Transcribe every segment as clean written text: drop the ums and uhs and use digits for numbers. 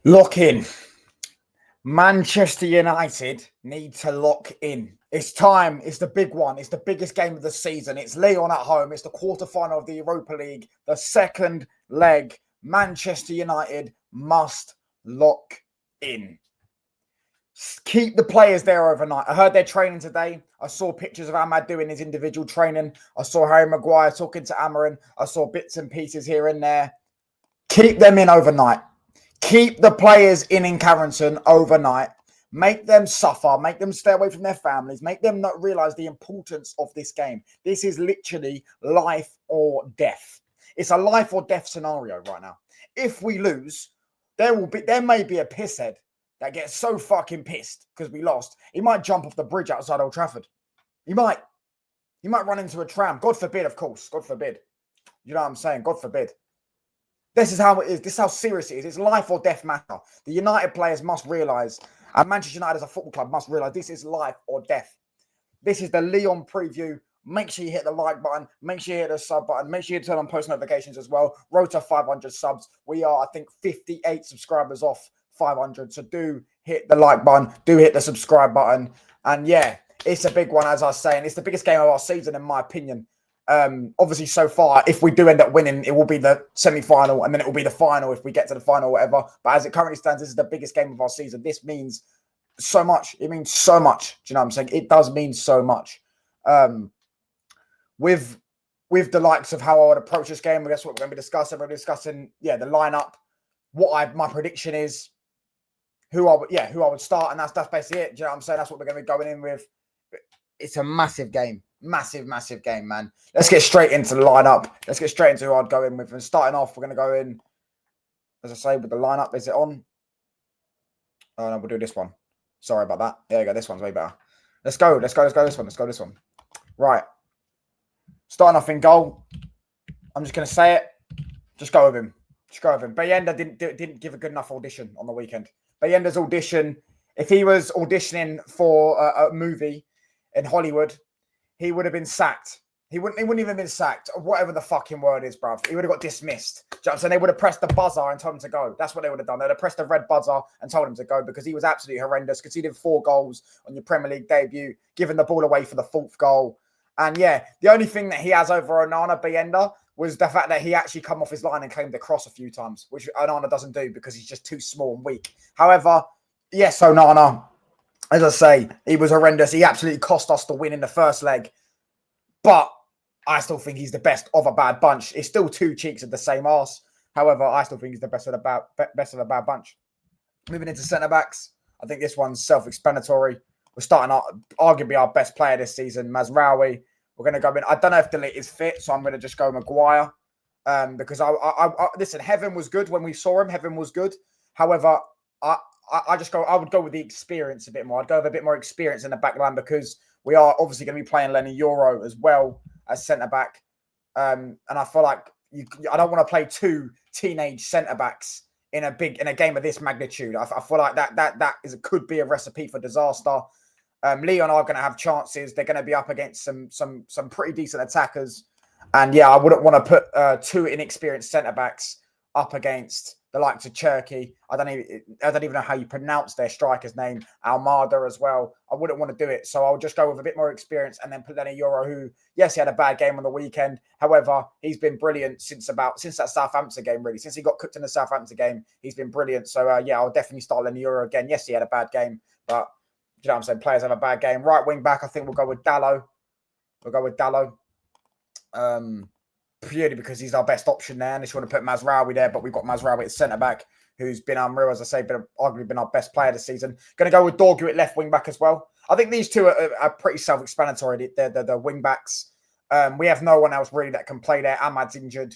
Lock in. Manchester United need to lock in. It's time. It's the big one. It's the biggest game of the season. It's Lyon at home. It's the quarterfinal of the Europa League. The second leg. Manchester United must lock in. Keep the players there overnight. I heard they're training today. I saw pictures of Ahmad doing his individual training. I saw Harry Maguire talking to Amarin. I saw bits and pieces here and there. Keep them in overnight. Keep the players in Carrington overnight. Make them suffer. Make them stay away from their families. Make them not realise the importance of this game. This is literally life or death. It's a life or death scenario right now. If we lose, there may be a pisshead that gets so fucking pissed because we lost. He might jump off the bridge outside Old Trafford. He might run into a tram. God forbid, of course. God forbid. You know what I'm saying? God forbid. This is how it is. This is how serious it is. It's life or death matter. The United players must realise, and Manchester United as a football club must realise, this is life or death. This is the Lyon preview. Make sure you hit the like button. Make sure you hit the sub button. Make sure you turn on post notifications as well. Road to 500 subs. We are, I think, 58 subscribers off 500. So do hit the like button. Do hit the subscribe button. And yeah, it's a big one, as I was saying. It's the biggest game of our season, in my opinion. Obviously, so far, if we do end up winning, it will be the semi-final, and then it will be the final if we get to the final or whatever. But as it currently stands, this is the biggest game of our season. This means so much. It means so much. Do you know what I'm saying? It does mean so much. With the likes of how I would approach this game, that's what we're going to be discussing. We're discussing, the lineup, my prediction is, who I would start, and that's basically it. Do you know what I'm saying? That's what we're going to be going in with. It's a massive game. Massive game, man. Let's get straight into the lineup. Let's get straight into who I'd go in with. And starting off, we're going to go in, as I say, with the lineup. Is it on? Oh, no, we'll do this one. Sorry about that. There you go. This one's way better. Let's go this one. Right. Starting off in goal. I'm just going to say it. Just go with him. Bayenda didn't give a good enough audition on the weekend. Bayenda's audition, if he was auditioning for a movie in Hollywood, he would have been sacked. He wouldn't even have been sacked, or whatever the fucking word is, bruv. He would have got dismissed. Do you know what I'm saying? They would have pressed the buzzer and told him to go. That's what they would have done. They would have pressed the red buzzer and told him to go because he was absolutely horrendous. Conceded 4 goals on your Premier League debut, giving the ball away for the 4th goal. And yeah, the only thing that he has over Onana, Bayenda, was the fact that he actually come off his line and claimed the cross a few times, which Onana doesn't do because he's just too small and weak. However, yes, Onana, as I say, he was horrendous. He absolutely cost us the win in the first leg. But I still think he's the best of a bad bunch. It's still 2 cheeks of the same arse. However, I still think he's the best of a bad bunch. Moving into centre-backs, I think this one's self-explanatory. We're starting arguably our best player this season, Mazraoui. We're going to go in. I don't know if Delete is fit, so I'm going to just go Maguire. Because listen, Heaven was good when we saw him. Heaven was good. However, I would go with the experience a bit more. I'd go with a bit more experience in the back line because we are obviously going to be playing Lyon Euro as well as centre-back. And I feel like I don't want to play 2 teenage centre-backs in a game of this magnitude. I feel like that could be a recipe for disaster. Lyon are going to have chances. They're going to be up against some pretty decent attackers. And yeah, I wouldn't want to put 2 inexperienced centre-backs up against the likes of Turkey. I don't even know how you pronounce their striker's name. Almada as well. I wouldn't want to do it. So I'll just go with a bit more experience and then put Lyon Euro, who, yes, he had a bad game on the weekend. However, he's been brilliant since that Southampton game, really. Since he got cooked in the Southampton game, he's been brilliant. So yeah, I'll definitely start Lyon Euro again. Yes, he had a bad game, but you know what I'm saying? Players have a bad game. Right wing back, I think we'll go with Dalot. Purely because he's our best option there. Unless you want to put Mazraoui there, but we've got Mazraoui at centre-back, who's been unreal, as I say, arguably been our best player this season. Going to go with Dorgu at left wing-back as well. I think these two are pretty self-explanatory, the wing-backs. We have no one else really that can play there. Ahmad's injured.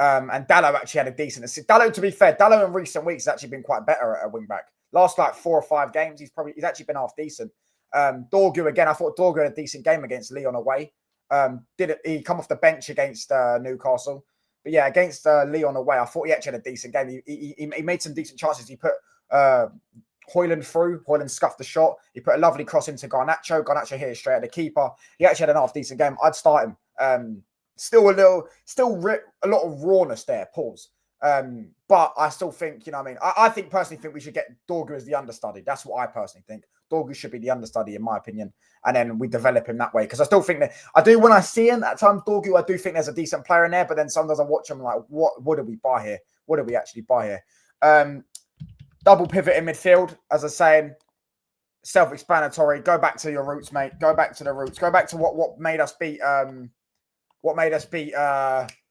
And Dalot actually had a decent assist. Dalot, to be fair, Dalot in recent weeks has actually been quite better at a wing-back. Last 4 or 5 games, he's actually been half decent. Dorgu, again, I thought Dorgu had a decent game against Lyon away. He come off the bench against Newcastle, but yeah, against Lyon away, I thought he actually had a decent game. He made some decent chances. He put Højlund through. Højlund scuffed the shot. He put a lovely cross into Garnacho. Garnacho hit it straight at the keeper. He actually had an half decent game. I'd start him. Still a lot of rawness there. Pause. But I still think, you know what I mean? I personally think we should get Dorgu as the understudy. That's what I personally think. Dorgu should be the understudy, in my opinion. And then we develop him that way. Because I still think that, when I see him at times, Dorgu, I do think there's a decent player in there. But then sometimes I watch him like, what did we buy here? What did we actually buy here? Double pivot in midfield, as I was saying, self-explanatory. Go back to your roots, mate. Go back to the roots. Go back to what made us beat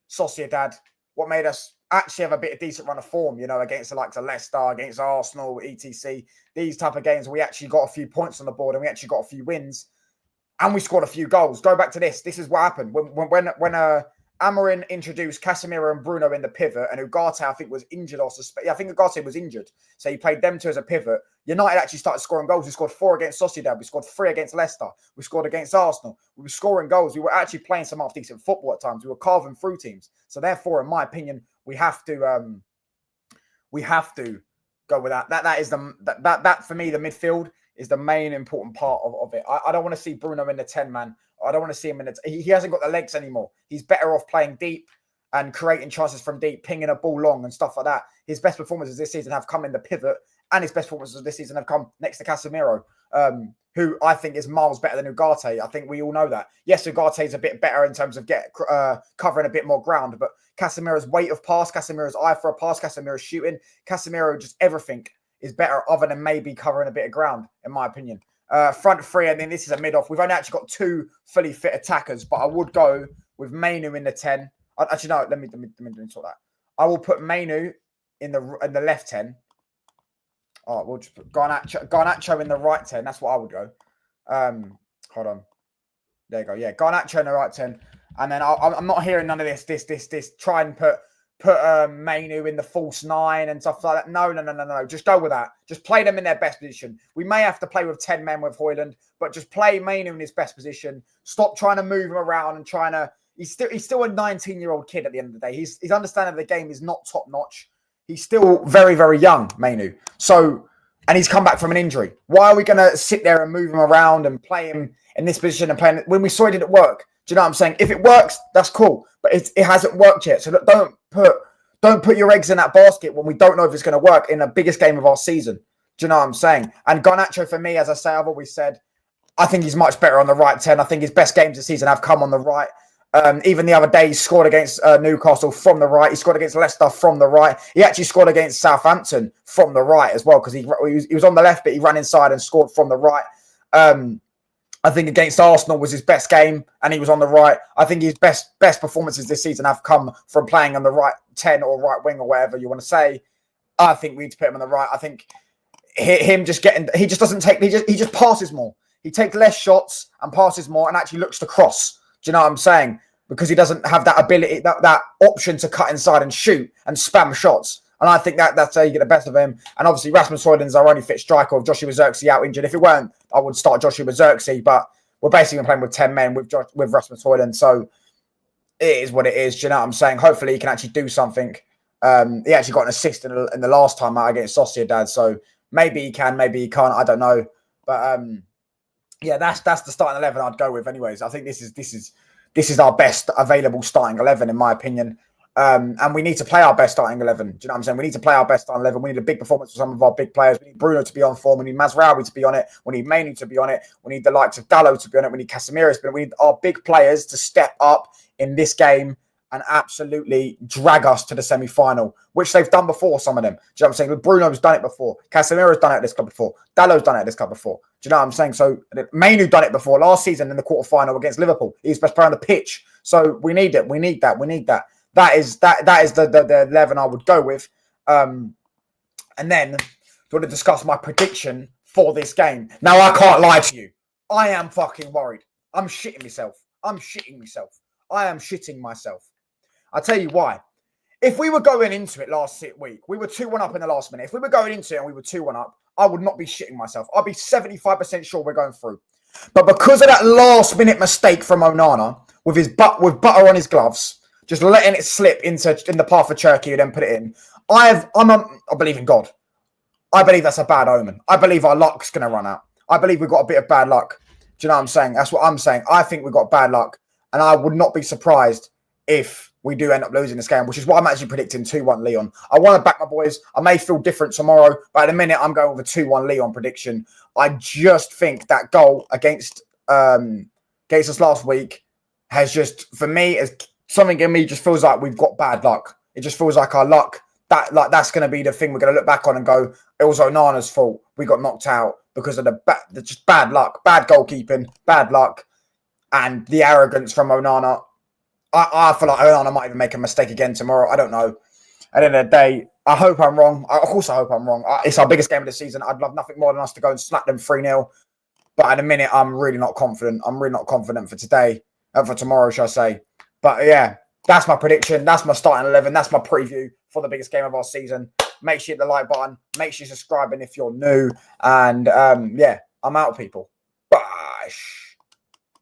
Sociedad. What made us actually have a bit of decent run of form, against the likes of Leicester, against Arsenal, etc. These type of games, we actually got a few points on the board and we actually got a few wins and we scored a few goals. Go back to this. This is what happened. When Amorim introduced Casemiro and Bruno in the pivot, and Ugarte, I think, was injured or suspended. I think Ugarte was injured. So he played them two as a pivot. United actually started scoring goals. We scored 4 against Sociedad. We scored 3 against Leicester. We scored against Arsenal. We were scoring goals. We were actually playing some half-decent football at times. We were carving through teams. So therefore, in my opinion, we have to go with that. That is that for me, the midfield is the main important part of it. I don't want to see Bruno in the 10 man. I don't want to see him in the. He hasn't got the legs anymore. He's better off playing deep and creating chances from deep, pinging a ball long and stuff like that. His best performances this season have come in the pivot, and his best performances this season have come next to Casemiro, who I think is miles better than Ugarte. I think we all know that. Yes, Ugarte is a bit better in terms of covering a bit more ground, but Casemiro's weight of pass, Casemiro's eye for a pass, Casemiro's shooting, Casemiro, just everything is better other than maybe covering a bit of ground, in my opinion. Front three, and then this is a mid-off. We've only actually got 2 fully fit attackers, but I would go with Mainu in the 10. Actually, no, let me sort that. I will put Mainu in the left 10. Oh, we'll just put Garnacho in the right 10. That's what I would go. Hold on. There you go. Yeah, Garnacho in the right 10. And then I'm not hearing none of this. Try and put Mainu in the false 9 and stuff like that. No. Just go with that. Just play them in their best position. We may have to play with 10 men with Højlund, but just play Mainu in his best position. Stop trying to move him around and trying to. He's still a 19-year-old kid at the end of the day. His understanding of the game is not top notch. He's still very, very young, Mainu. So, and he's come back from an injury. Why are we going to sit there and move him around and play him in this position and play him when we saw it didn't work? Do you know what I'm saying? If it works, that's cool, but it hasn't worked yet. So don't put your eggs in that basket when we don't know if it's going to work in the biggest game of our season. Do you know what I'm saying? And Garnacho, for me, as I say, I've always said, I think he's much better on the right 10. I think his best games this season have come on the right. Even the other day, he scored against Newcastle from the right. He scored against Leicester from the right. He actually scored against Southampton from the right as well because he was on the left, but he ran inside and scored from the right. I think against Arsenal was his best game, and he was on the right. I think his best performances this season have come from playing on the right 10 or right wing or whatever you want to say. I think we need to put him on the right. I think him just he just passes more. He takes less shots and passes more and actually looks to cross. Do you know what I'm saying? Because he doesn't have that ability, that option to cut inside and shoot and spam shots. And I think that's how you get the best of him. And obviously, Rasmus Højlund's our only fit striker with Joshua Zirkzee out injured. If it weren't, I would start Joshua Zirkzee. But we're basically playing with 10 men with Rasmus Højlund. So it is what it is. Do you know what I'm saying? Hopefully, he can actually do something. He actually got an assist in the last time out against Sociedad. So maybe he can, maybe he can't. I don't know. But yeah, that's the starting 11 I'd go with. Anyways, I think this is our best available starting 11 in my opinion. And we need to play our best starting 11. Do you know what I'm saying? We need to play our best starting 11. We need a big performance from some of our big players. We need Bruno to be on form. We need Mazraoui to be on it. We need Mainu to be on it. We need the likes of Dalot to be on it. We need Casemiro to be on it. We need our big players to step up in this game and absolutely drag us to the semi-final, which they've done before, some of them. Do you know what I'm saying? Bruno's done it before. Casemiro's done it at this club before. Dalot's done it at this club before. Do you know what I'm saying? So Mainu done it before last season in the quarterfinal against Liverpool. He's best player on the pitch. So we need it. We need that. We need that. That is the 11 I would go with. And then I want to discuss my prediction for this game. Now, I can't lie to you. I am fucking worried. I'm shitting myself. I am shitting myself. I'll tell you why. If we were going into it last week, we were 2-1 up in the last minute. If we were going into it and we were 2-1 up, I would not be shitting myself. I'd be 75% sure we're going through. But because of that last minute mistake from Onana, with butter on his gloves, just letting it slip in the path of Turkey and then put it in, I believe in God. I believe that's a bad omen. I believe our luck's going to run out. I believe we've got a bit of bad luck. Do you know what I'm saying? That's what I'm saying. I think we've got bad luck. And I would not be surprised if we do end up losing this game, which is why I'm actually predicting 2-1 Lyon. I want to back my boys. I may feel different tomorrow, but at the minute, I'm going with a 2-1 Lyon prediction. I just think that goal against us last week has just, for me, as something in me just feels like we've got bad luck. It just feels like our luck, that's going to be the thing we're going to look back on and go, it was Onana's fault. We got knocked out because of the just bad luck, bad goalkeeping, bad luck, and the arrogance from Onana. I feel like Onana might even make a mistake again tomorrow. I don't know. At the end of the day, I hope I'm wrong. Of course I hope I'm wrong. It's our biggest game of the season. I'd love nothing more than us to go and slap them 3-0. But at the minute, I'm really not confident. I'm really not confident for today. For tomorrow, shall I say. But yeah, that's my prediction. That's my starting 11. That's my preview for the biggest game of our season. Make sure you hit the like button. Make sure you're subscribing if you're new. And yeah, I'm out, people. Bye.